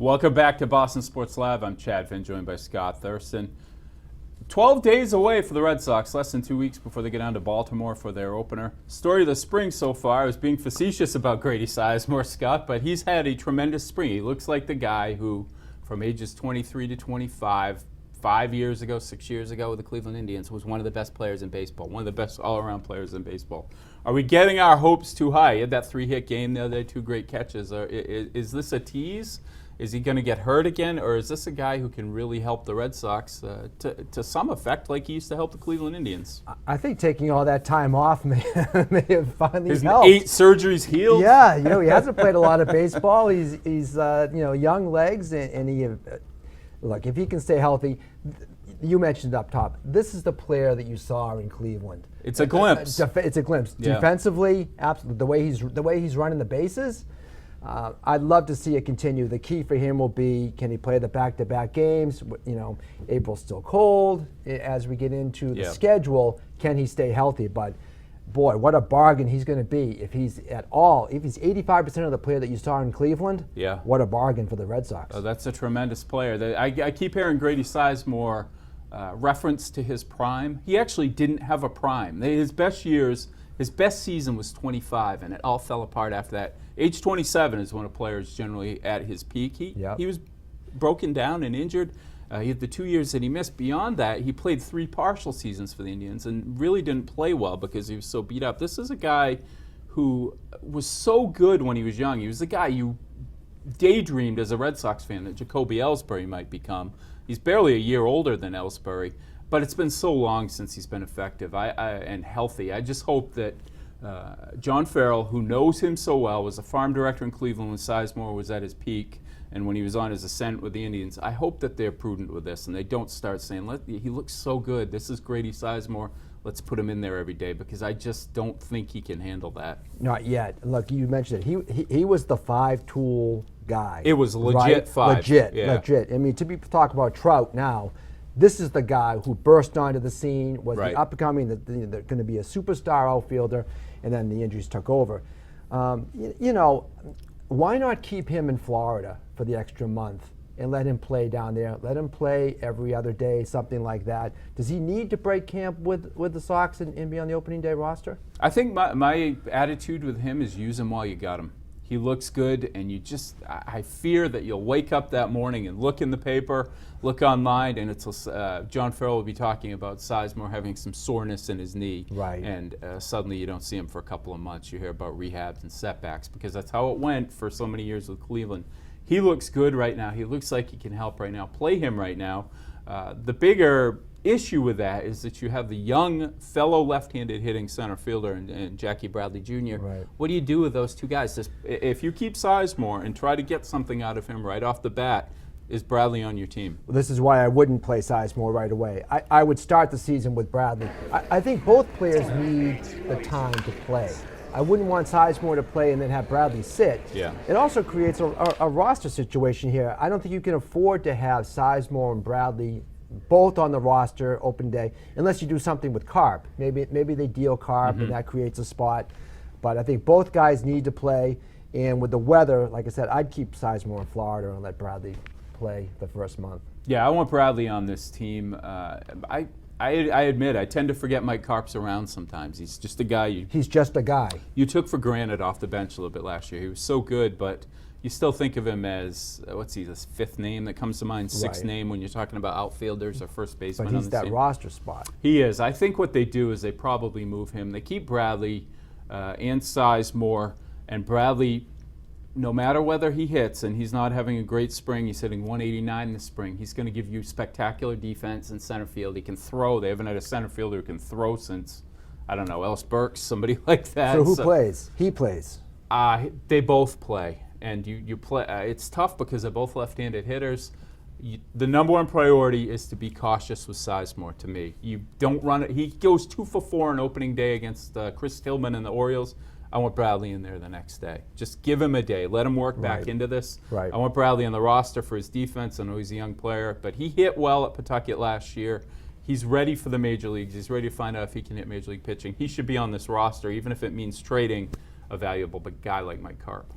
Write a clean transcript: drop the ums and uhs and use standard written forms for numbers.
Welcome back to Boston Sports Lab. I'm Chad Finn, joined by Scott Thurston. 12 days away for the Red Sox, less than 2 weeks before they get down to Baltimore for their opener. Story of the spring so far. I was being facetious about Grady Sizemore, Scott, but he's had a tremendous spring. He looks like the guy who, from ages 23 to 25, 5 years ago, 6 years ago with the Cleveland Indians, was one of the best players in baseball, one of the best all-around players in baseball. Are we getting our hopes too high? He had that 3-hit game the other day, 2 great catches. Is this a tease? Is he going to get hurt again, or is this a guy who can really help the Red Sox to some effect like he used to help the Cleveland Indians? I think taking all that time off may have finally His helped. 8 surgeries healed? Yeah, he hasn't played a lot of baseball. He's young legs, and he look, if he can stay healthy. You mentioned up top, this is the player that you saw in Cleveland. It's a glimpse. It's a glimpse. Yeah. Defensively, absolutely. The way he's running the bases. I'd love to see it continue. The key for him will be, can he play the back-to-back games? April's still cold. As we get into the schedule, can he stay healthy? But boy, what a bargain he's going to be if he's 85% of the player that you saw in Cleveland. Yeah. What a bargain for the Red Sox. Oh, that's a tremendous player. I keep hearing Grady Sizemore reference to his prime. He actually didn't have a prime. His best season was 25, and it all fell apart after that. Age 27 is when a player is generally at his peak. He was broken down and injured. He had the 2 years that he missed. Beyond that, he played 3 partial seasons for the Indians and really didn't play well because he was so beat up. This is a guy who was so good when he was young. He was the guy you daydreamed as a Red Sox fan that Jacoby Ellsbury might become. He's barely a year older than Ellsbury, but it's been so long since he's been effective and healthy. I just hope that John Farrell, who knows him so well, was a farm director in Cleveland when Sizemore was at his peak and when he was on his ascent with the Indians. I hope that they're prudent with this and they don't start saying, he looks so good, this is Grady Sizemore, let's put him in there every day, because I just don't think he can handle that. Not yet. Look, you mentioned it. He was the 5-tool guy. It was legit, right? 5. Legit. I mean, talk about Trout now. This is the guy who burst onto the scene, was the upcoming, they're going to be a superstar outfielder, and then the injuries took over. Why not keep him in Florida for the extra month and let him play down there? Let him play every other day, something like that. Does he need to break camp with the Sox and be on the opening day roster? I think my attitude with him is use him while you got him. He looks good, and I fear that you'll wake up that morning and look in the paper, look online, and it's John Farrell will be talking about Sizemore having some soreness in his knee. Right. And suddenly you don't see him for a couple of months. You hear about rehabs and setbacks, because that's how it went for so many years with Cleveland. He looks good right now. He looks like he can help right now. Play him right now. The bigger issue with that is that you have the young fellow left-handed hitting center fielder and Jackie Bradley Jr. Right. What do you do with those two guys? If you keep Sizemore and try to get something out of him right off the bat, is Bradley on your team? Well, this is why I wouldn't play Sizemore right away. I would start the season with Bradley. I think both players need the time to play. I wouldn't want Sizemore to play and then have Bradley sit. Yeah. It also creates a roster situation here. I don't think you can afford to have Sizemore and Bradley both on the roster open day, unless you do something with Carp. Maybe they deal Carp and that creates a spot. But I think both guys need to play, and with the weather, like I said, I'd keep Sizemore in Florida and let Bradley play the first month. Yeah, I want Bradley on this team. I admit I tend to forget Mike Carp's around sometimes. He's just a guy you took for granted off the bench a little bit last year. He was so good, but you still think of him as, this 5th name that comes to mind, 6th name when you're talking about outfielders or first baseman. But he's that roster spot. He is. I think what they do is they probably move him. They keep Bradley and Sizemore, and Bradley, no matter whether he hits, and he's not having a great spring, he's hitting 189 this spring, he's going to give you spectacular defense in center field. He can throw. They haven't had a center fielder who can throw since, I don't know, Ellis Burks, somebody like that. So who plays? He plays. They both play. And you play. It's tough because they're both left-handed hitters. The number one priority is to be cautious with Sizemore. To me, you don't run it. He goes 2 for 4 on opening day against Chris Tillman and the Orioles. I want Bradley in there the next day. Just give him a day. Let him work back into this. Right. I want Bradley on the roster for his defense. I know he's a young player, but he hit well at Pawtucket last year. He's ready for the major leagues. He's ready to find out if he can hit major league pitching. He should be on this roster, even if it means trading a valuable guy like Mike Carp.